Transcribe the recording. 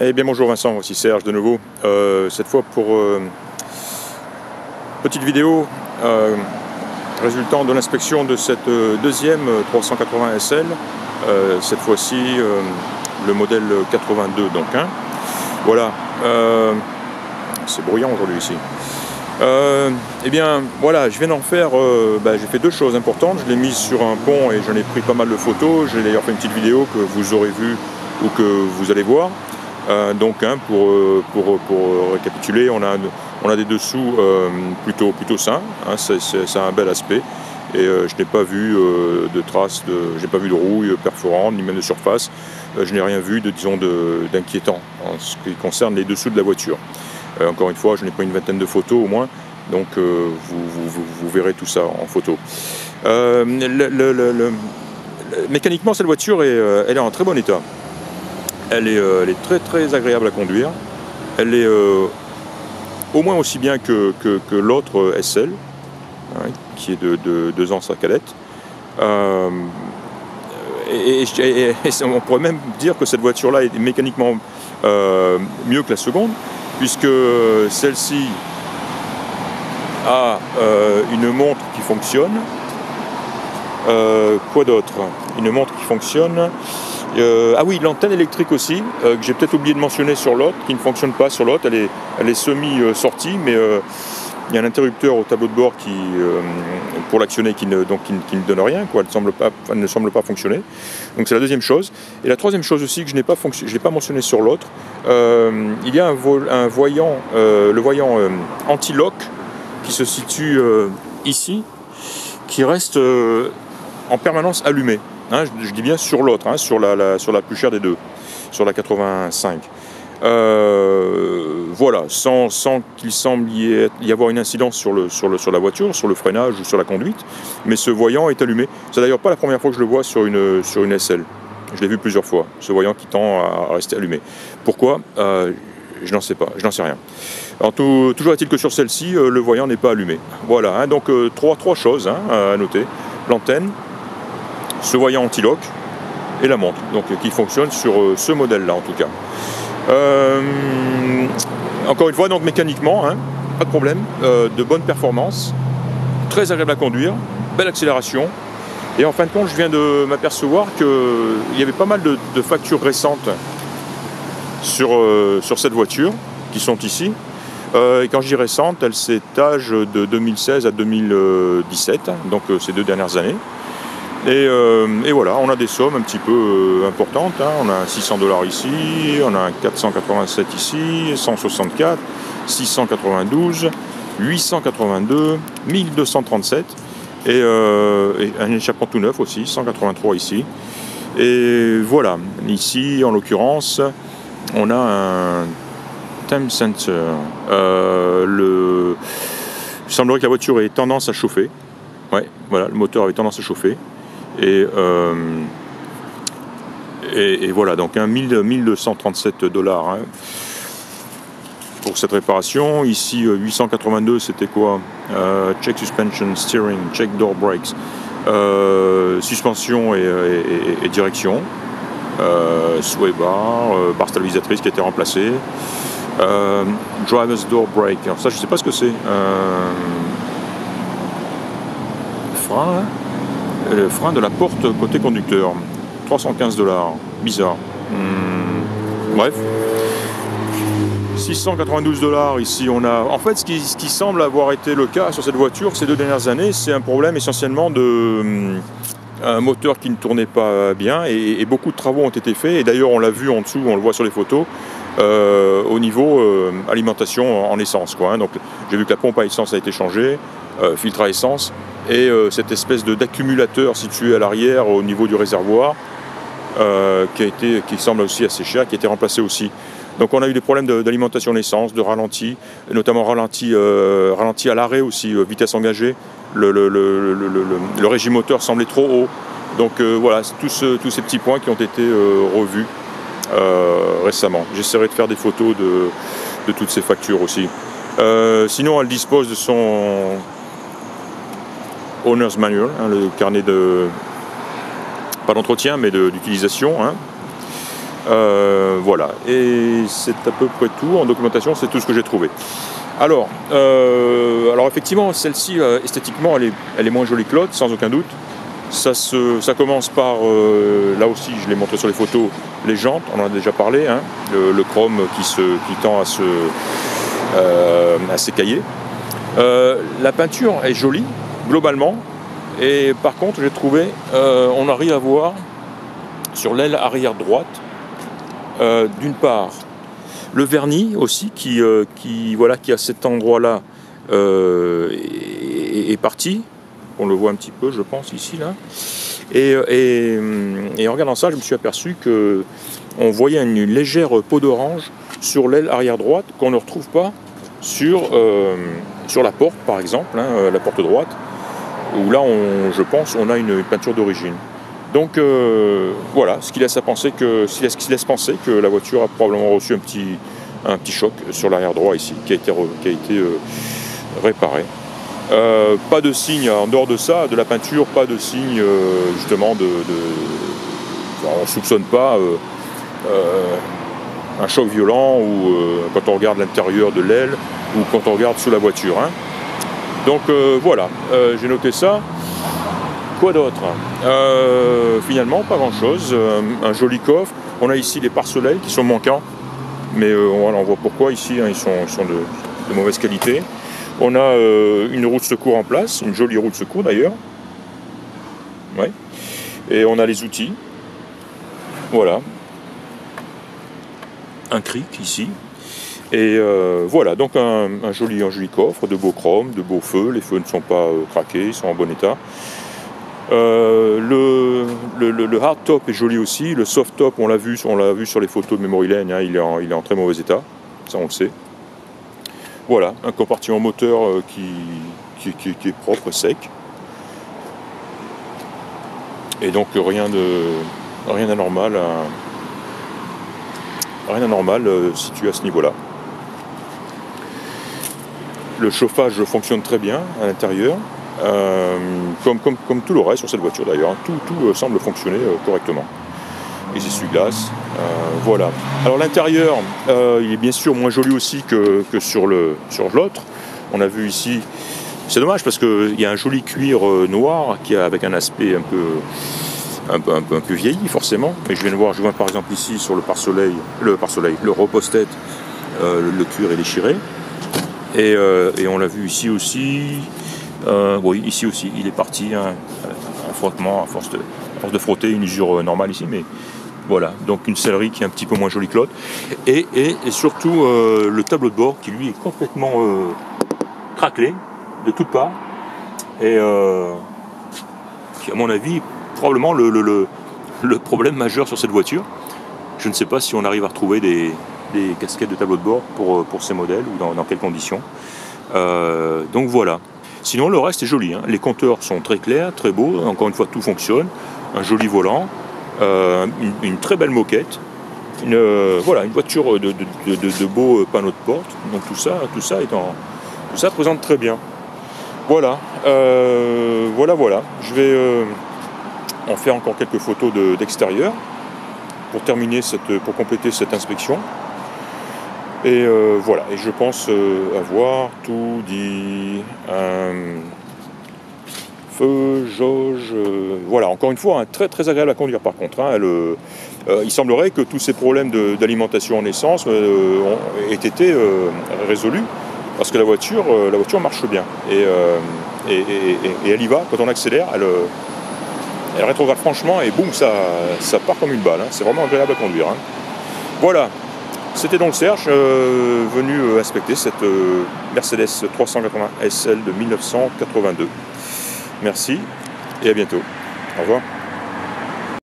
Eh bien bonjour Vincent, voici Serge de nouveau. Cette fois pour petite vidéo résultant de l'inspection de cette deuxième 380 SL, cette fois-ci le modèle 82 donc. Voilà, c'est bruyant aujourd'hui ici. Eh bien voilà, je viens d'en faire, j'ai fait deux choses importantes. Je l'ai mise sur un pont et j'en ai pris pas mal de photos. J'ai d'ailleurs fait une petite vidéo que vous aurez vue ou que vous allez voir. Pour récapituler, on a des dessous plutôt sains, ça a un bel aspect et je n'ai pas vu de traces, j'ai pas vu de rouille perforante ni même de surface. Je n'ai rien vu d'inquiétant en ce qui concerne les dessous de la voiture. Encore une fois, je n'ai pas une vingtaine de photos au moins, donc vous verrez tout ça en photo. Mécaniquement, cette voiture elle est en très bon état. Elle est très agréable à conduire. Elle est au moins aussi bien que l'autre SL, qui est de 2 ans sa cadette. On pourrait même dire que cette voiture-là est mécaniquement mieux que la seconde, puisque celle-ci a une montre qui fonctionne. Quoi d'autre? Une montre qui fonctionne. Ah oui, l'antenne électrique aussi, que j'ai peut-être oublié de mentionner sur l'autre, qui ne fonctionne pas sur l'autre, elle est semi-sortie, mais il y a un interrupteur au tableau de bord pour l'actionner qui ne donne rien, quoi. Elle ne semble pas fonctionner. Donc c'est la deuxième chose. Et la troisième chose aussi que je n'ai pas mentionné sur l'autre, il y a un voyant, le voyant anti-lock qui se situe ici, qui reste en permanence allumé. Je dis bien sur l'autre, sur la plus chère des deux, sur la 85. Voilà, sans qu'il semble y avoir une incidence sur la voiture, sur le freinage ou sur la conduite, mais ce voyant est allumé. C'est d'ailleurs pas la première fois que je le vois sur une SL. Je l'ai vu plusieurs fois, ce voyant qui tend à rester allumé. Pourquoi? Je n'en sais pas, je n'en sais rien. Alors, toujours est-il que sur celle-ci, le voyant n'est pas allumé. Voilà, donc trois choses à noter. L'antenne, ce voyant anti-lock et la montre, donc qui fonctionne sur ce modèle-là en tout cas. Encore une fois, donc mécaniquement, pas de problème, de bonne performance, très agréable à conduire, belle accélération. Et en fin de compte, je viens de m'apercevoir qu'il y avait pas mal de factures récentes sur cette voiture qui sont ici. Et quand je dis récentes, elles s'étagent de 2016 à 2017, donc ces 2 dernières années. Et voilà, on a des sommes un petit peu importantes. On a 600 $ ici, on a un 487 ici, 164, 692, 882, 1237 et un échappement tout neuf aussi, 183 ici. Et voilà, ici en l'occurrence, on a un time sensor. Il semblerait que la voiture ait tendance à chauffer. Ouais, voilà, le moteur avait tendance à chauffer. Et voilà, donc 1237 $ pour cette réparation. Ici 882, c'était quoi? Check suspension, steering, check door brakes, suspension et direction, sway bar, barre stabilisatrice qui a été remplacée, driver's door brake. Alors ça, je sais pas ce que c'est. Frein. Le frein de la porte côté conducteur, 315 $, bizarre. Bref, 692 $ ici. On a, en fait, ce qui semble avoir été le cas sur cette voiture ces 2 dernières années, c'est un problème essentiellement un moteur qui ne tournait pas bien et beaucoup de travaux ont été faits. Et d'ailleurs, on l'a vu en dessous, on le voit sur les photos, au niveau alimentation en essence, quoi. Donc, j'ai vu que la pompe à essence a été changée, filtre à essence. Et cette espèce d'accumulateur situé à l'arrière au niveau du réservoir qui semble aussi assez cher, qui a été remplacé aussi. Donc on a eu des problèmes d'alimentation d'essence, de ralenti, notamment ralenti à l'arrêt aussi, vitesse engagée. Le régime moteur semblait trop haut. Donc voilà, tous ces petits points qui ont été revus récemment. J'essaierai de faire des photos de toutes ces factures aussi. Sinon, elle dispose de son Owner's Manual, le carnet pas d'entretien mais d'utilisation. Voilà, et c'est à peu près tout. En documentation, c'est tout ce que j'ai trouvé. Alors effectivement, celle-ci, esthétiquement, elle est moins jolie que l'autre, sans aucun doute. Ça commence par, là aussi, je l'ai montré sur les photos, les jantes, on en a déjà parlé, hein, le chrome qui tend à s'écailler. La peinture est jolie, globalement, et par contre, j'ai trouvé, on arrive à voir sur l'aile arrière droite, d'une part, le vernis aussi qui à cet endroit-là est parti. On le voit un petit peu, je pense, ici, là. Et en regardant ça, je me suis aperçu qu'on voyait une légère peau d'orange sur l'aile arrière droite qu'on ne retrouve pas sur la porte, par exemple, hein, la porte droite, où là, je pense, on a une peinture d'origine. Donc voilà, ce qui laisse penser que la voiture a probablement reçu un petit choc sur l'arrière droit ici, qui a été réparé. Pas de signe, en dehors de ça, de la peinture, pas de signe justement on ne soupçonne pas un choc violent ou quand on regarde l'intérieur de l'aile ou quand on regarde sous la voiture. Hein. Donc voilà, j'ai noté ça. Quoi d'autre? Finalement, pas grand-chose. Un joli coffre. On a ici les pare-soleils qui sont manquants, mais on voit pourquoi ici, hein, ils sont de mauvaise qualité. On a une roue de secours en place, une jolie roue de secours d'ailleurs. Ouais. Et on a les outils. Voilà. Un cric ici. Et voilà, donc un joli coffre, de beaux chromes, de beaux feux. Les feux ne sont pas craqués, ils sont en bon état. Le hardtop est joli aussi. Le softtop, on l'a vu sur les photos de Memory Lane, hein, il est en très mauvais état. Ça, on le sait. Voilà, un compartiment moteur qui est propre, sec. Et donc rien d'anormal situé à ce niveau-là. Le chauffage fonctionne très bien à l'intérieur, comme tout le reste sur cette voiture d'ailleurs. Tout semble fonctionner correctement. Les essuie-glaces, voilà. Alors l'intérieur, il est bien sûr moins joli aussi que sur l'autre. On a vu ici, c'est dommage parce qu'il y a un joli cuir noir avec un aspect un peu vieilli forcément. Mais je vois par exemple ici sur le repose-tête, le cuir est déchiré. Et on l'a vu ici aussi. Oui, ici aussi, il est parti, un frottement à force de frotter, une usure normale ici, mais voilà, donc une sellerie qui est un petit peu moins jolie que l'autre. Et surtout le tableau de bord qui lui est complètement craquelé de toutes parts. Et qui à mon avis, probablement le problème majeur sur cette voiture. Je ne sais pas si on arrive à retrouver des casquettes de tableau de bord pour ces modèles ou dans quelles conditions. Donc voilà. Sinon le reste est joli, hein. Les compteurs sont très clairs, très beaux, encore une fois tout fonctionne, un joli volant, une très belle moquette, une voiture de beaux panneaux de porte, donc tout ça présente très bien. Voilà, voilà. Je vais en faire encore quelques photos d'extérieur pour compléter cette inspection. Et voilà, et je pense avoir tout dit. Feu, jauge, voilà, encore une fois, hein, très très agréable à conduire par contre. Hein, il semblerait que tous ces problèmes d'alimentation en essence aient été résolus parce que la voiture marche bien. Et elle y va, quand on accélère, elle rétrograde franchement et boum, ça part comme une balle. Hein, c'est vraiment agréable à conduire. Hein. Voilà. C'était donc Serge venu inspecter cette Mercedes 380 SL de 1982. Merci et à bientôt. Au revoir.